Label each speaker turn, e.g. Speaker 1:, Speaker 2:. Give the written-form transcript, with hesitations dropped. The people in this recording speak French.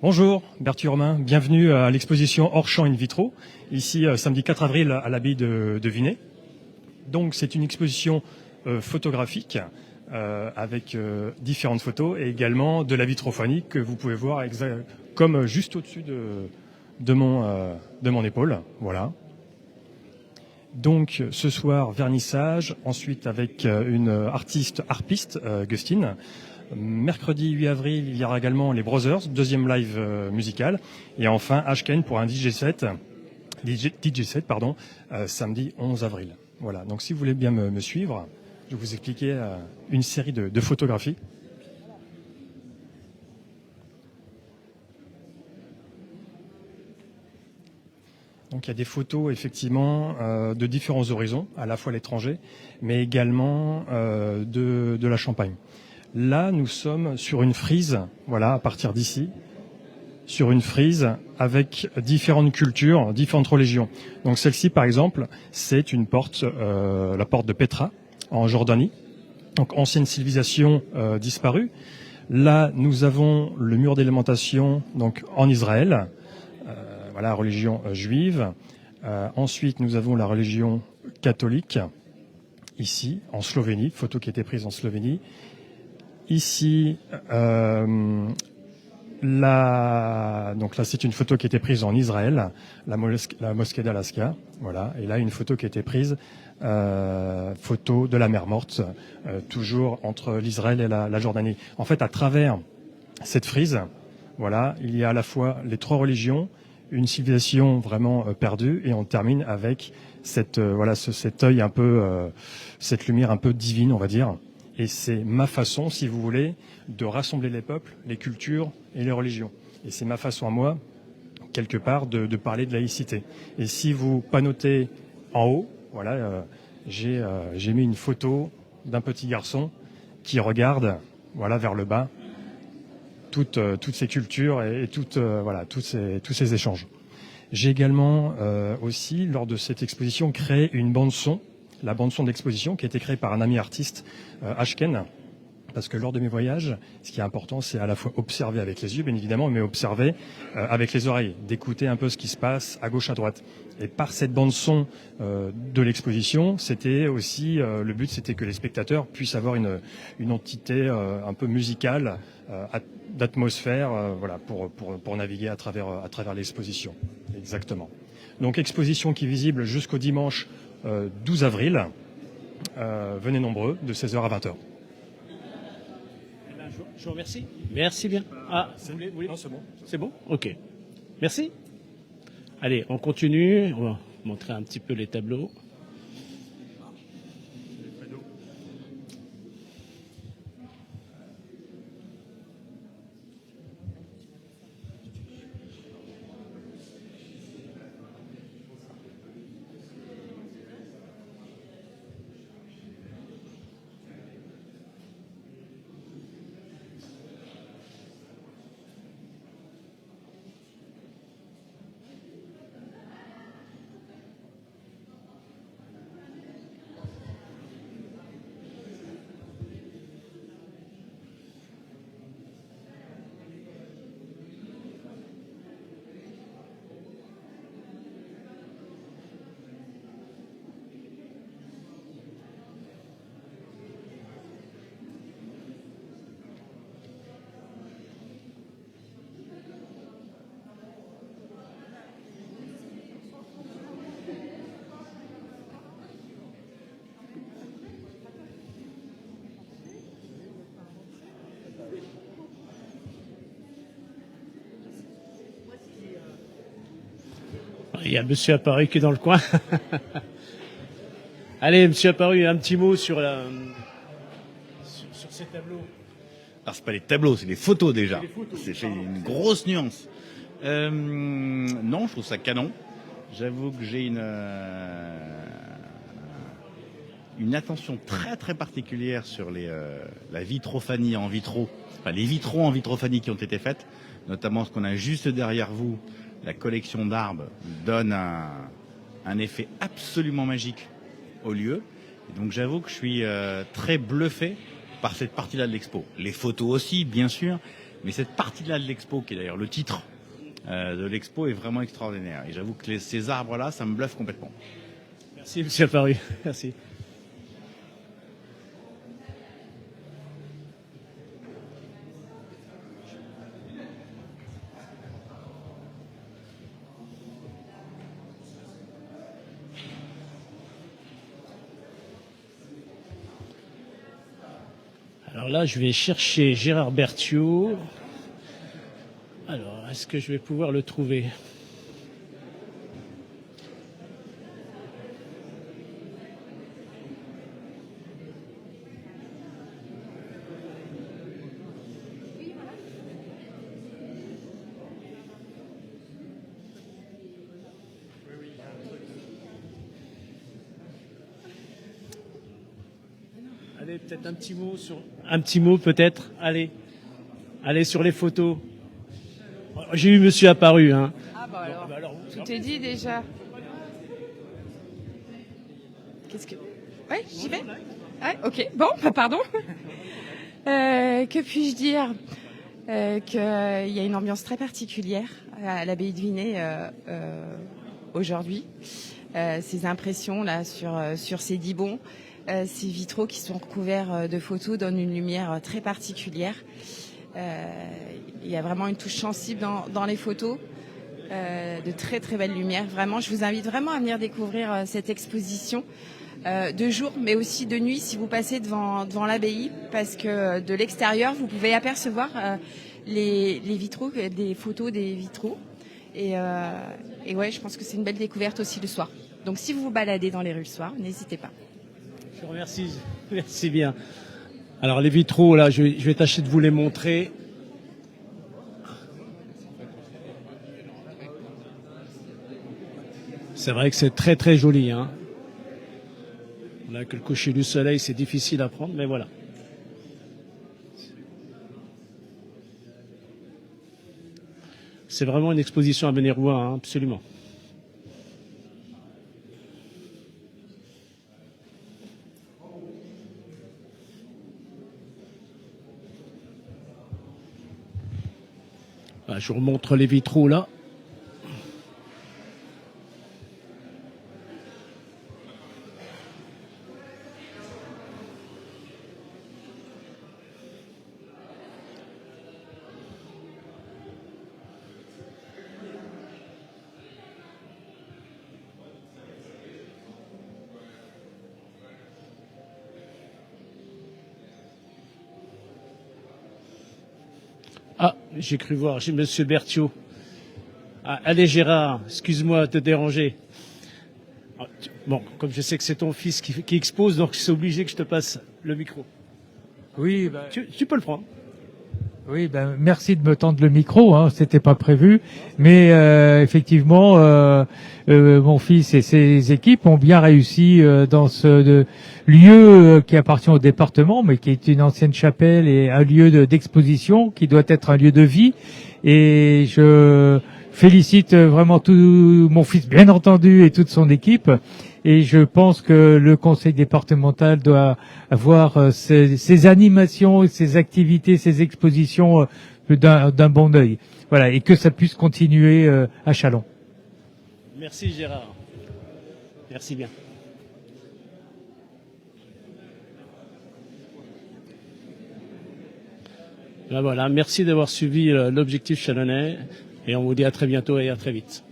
Speaker 1: Bonjour, Berthier Romain, bienvenue à l'exposition Hors champ in vitro, ici samedi 4 avril à l'abbaye de Vinay. Donc c'est une exposition photographique avec différentes photos et également de la vitrophonie que vous pouvez voir comme juste au-dessus de mon épaule. Voilà. Donc ce soir, vernissage, ensuite avec une artiste harpiste, Gustine. Mercredi 8 avril, il y aura également les Brothers, deuxième live musical. Et enfin, Ashken pour un DJ set, samedi 11 avril. Voilà, donc si vous voulez bien me suivre, je vais vous expliquer une série de photographies. Donc il y a des photos effectivement de différents horizons, à la fois l'étranger, mais également de la Champagne. Là, nous sommes sur une frise, voilà, à partir d'ici, sur une frise avec différentes cultures, différentes religions. Donc celle-ci, par exemple, c'est une porte, la porte de Petra, en Jordanie, donc ancienne civilisation disparue. Là, nous avons le mur d'élémentation, donc en Israël, voilà, religion juive. Ensuite, nous avons la religion catholique, ici, en Slovénie, photo qui a été prise en Slovénie. Ici, donc là, c'est une photo qui a été prise en Israël, la mosquée d'Alaska. Voilà. Et là, une photo qui a été prise, photo de la mer Morte, toujours entre l'Israël et la Jordanie. En fait, à travers cette frise, voilà, il y a à la fois les trois religions, une civilisation vraiment perdue, et on termine avec cet œil un peu, cette lumière un peu divine, on va dire. Et c'est ma façon, si vous voulez, de rassembler les peuples, les cultures et les religions. Et c'est ma façon à moi, quelque part, de parler de laïcité. Et si vous panotez en haut, voilà, j'ai mis une photo d'un petit garçon qui regarde, voilà, vers le bas, toutes ces cultures et tous ces échanges. J'ai également aussi, lors de cette exposition, créé une bande-son, la bande-son d'exposition qui a été créée par un ami artiste, Ashken, parce que lors de mes voyages, ce qui est important, c'est à la fois observer avec les yeux, bien évidemment, mais observer avec les oreilles, d'écouter un peu ce qui se passe à gauche, à droite. Et par cette bande-son de l'exposition, c'était aussi, le but, c'était que les spectateurs puissent avoir une entité un peu musicale, d'atmosphère, voilà, pour naviguer à travers l'exposition. Exactement. Donc exposition qui est visible jusqu'au dimanche 12 avril. Venez nombreux, de 16h à 20h.
Speaker 2: Je vous remercie. Merci bien. Ah,
Speaker 1: non, c'est bon.
Speaker 2: C'est bon. Ok. Merci. Allez, on continue. On va montrer un petit peu les tableaux. Il y a Monsieur Apparu qui est dans le coin. Allez, Monsieur Apparu, un petit mot sur ces tableaux.
Speaker 3: Alors c'est pas les tableaux, c'est les photos déjà. C'est
Speaker 2: pardon.
Speaker 3: une grosse nuance. Non, je trouve ça canon. J'avoue que j'ai une attention très très particulière sur la vitrophanie en vitro, enfin les vitraux en vitrophanie qui ont été faites, notamment ce qu'on a juste derrière vous. La collection d'arbres donne un effet absolument magique au lieu. Et donc j'avoue que je suis très bluffé par cette partie-là de l'expo. Les photos aussi, bien sûr, Mais cette partie-là de l'expo, qui est d'ailleurs le titre de l'expo, est vraiment extraordinaire. Et j'avoue que ces arbres-là, ça me bluffe complètement.
Speaker 2: Merci, monsieur Apparu. Merci. Alors là, je vais chercher Gérard Berthiaud. Alors, est-ce que je vais pouvoir le trouver ? Allez, peut-être un petit mot sur... Un petit mot peut-être. Allez sur les photos. J'ai eu monsieur Apparu. Hein.
Speaker 4: Ah bah alors, tout est dit déjà. Qu'est-ce que... Ouais, j'y vais. Ah, ok, bon, bah pardon. Que puis-je dire qu'il y a une ambiance très particulière à l'abbaye de Vinay aujourd'hui. Ces impressions là sur ces dibons. Ces vitraux qui sont recouverts de photos donnent une lumière très particulière. Il y a vraiment une touche sensible dans les photos, de très très belles lumières. Vraiment, je vous invite vraiment à venir découvrir cette exposition de jour, mais aussi de nuit si vous passez devant l'abbaye, parce que de l'extérieur, vous pouvez apercevoir les vitraux, des photos des vitraux. Et ouais, je pense que c'est une belle découverte aussi le soir. Donc si vous vous baladez dans les rues le soir, n'hésitez pas.
Speaker 2: Je vous remercie. Merci bien. Alors les vitraux, là, je vais tâcher de vous les montrer. C'est vrai que c'est très très joli. Hein. On a que le coucher du soleil, c'est difficile à prendre, mais voilà. C'est vraiment une exposition à venir voir, hein, absolument. Voilà, je vous remontre les vitraux là. Ah, j'ai cru voir, j'ai monsieur Berthiaud. Ah, allez Gérard, excuse-moi de te déranger. Ah, bon, comme je sais que c'est ton fils qui expose, donc c'est obligé que je te passe le micro.
Speaker 5: Oui,
Speaker 2: Tu peux le prendre.
Speaker 5: oui, merci de me tendre le micro, hein, c'était pas prévu, mais effectivement, mon fils et ses équipes ont bien réussi dans ce lieu qui appartient au département, mais qui est une ancienne chapelle et un lieu d'exposition qui doit être un lieu de vie. Et je félicite vraiment tout mon fils, bien entendu, et toute son équipe. Et je pense que le conseil départemental doit avoir ces animations, ces activités, ces expositions d'un bon œil. Voilà, et que ça puisse continuer à Châlons.
Speaker 2: Merci Gérard. Merci bien. Ben voilà, merci d'avoir suivi l'objectif chalonnais et on vous dit à très bientôt et à très vite.